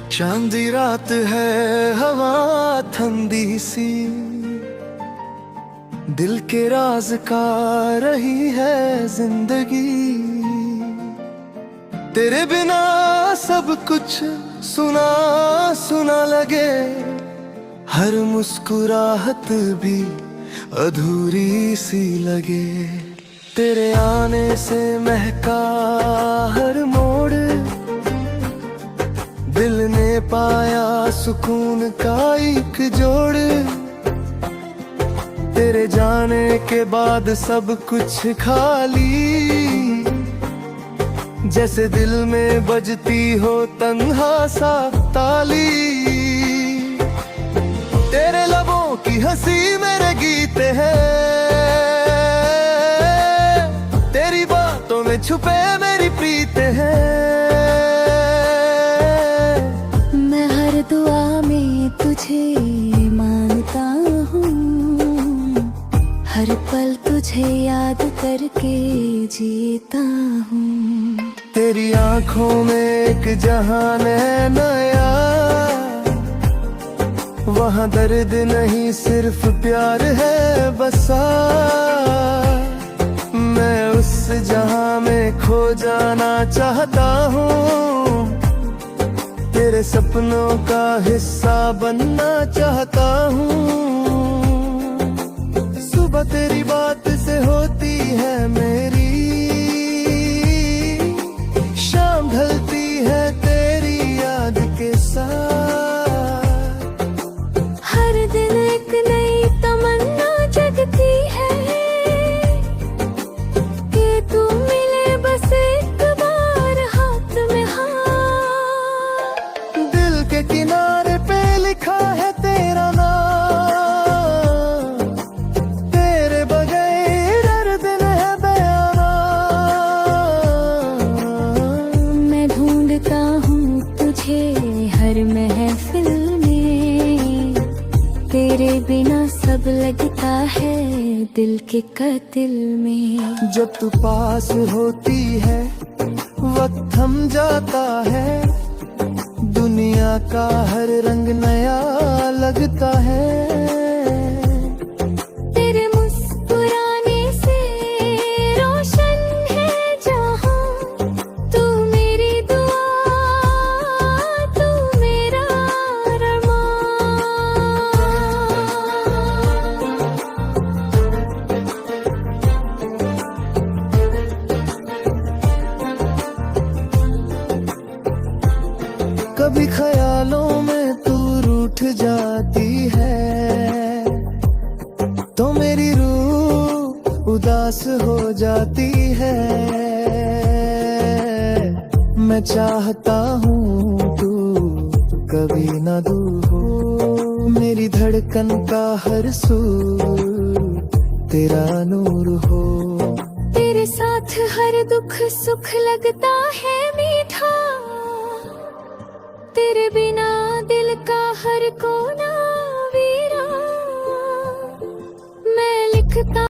चांदी रात है, हवा ठंडी सी, दिल के राज का रही है जिंदगी। तेरे बिना सब कुछ सुना सुना लगे, हर मुस्कुराहट भी अधूरी सी लगे। तेरे आने से महका हर मोड़, दिल ने पाया सुकून का एक जोड़। तेरे जाने के बाद सब कुछ खाली, जैसे दिल में बजती हो तन्हा सा ताली। तेरे लबों की हंसी मेरे गीत है, तेरी बातों में छुपे मेरी प्रीत है। दुआ में तुझे मानता हूँ, हर पल तुझे याद करके जीता हूँ। तेरी आंखों में एक जहान है नया, वहाँ दर्द नहीं सिर्फ प्यार है बसा। मैं उस जहां में खो जाना चाहता हूँ, तेरे सपनों का हिस्सा बनना चाहता हूँ। सुबह तेरी बात से होती है मेरी, शाम ढलती है तेरी याद के साथ। हर दिन एक नई तमन्ना जगती है कि तू मिले बस एक बार हाथ में हाथ। के किनारे पे लिखा है तेरा नाम, तेरे बगैर हर दिन है बयाना। मैं ढूंढता हूँ तुझे हर महफिल में, तेरे बिना सब लगता है दिल के कत्ल में। जब तू पास होती है वक्त थम जाता है, दुनिया का हर रंग नया लगता है। तेरे मुस्कुराने से रोशन है जहां, तू मेरी दुआ, तू मेरा अरमान। कभी ख्यालों में तू रूठ जाती है, तो मेरी रूह उदास हो जाती है। मैं चाहता हूँ तू कभी ना दूर हो, मेरी धड़कन का हर सुर तेरा नूर हो। तेरे साथ हर दुख सुख लगता है मीठा, तेरे बिना दिल का हर कोना वीरा। मैं लिखता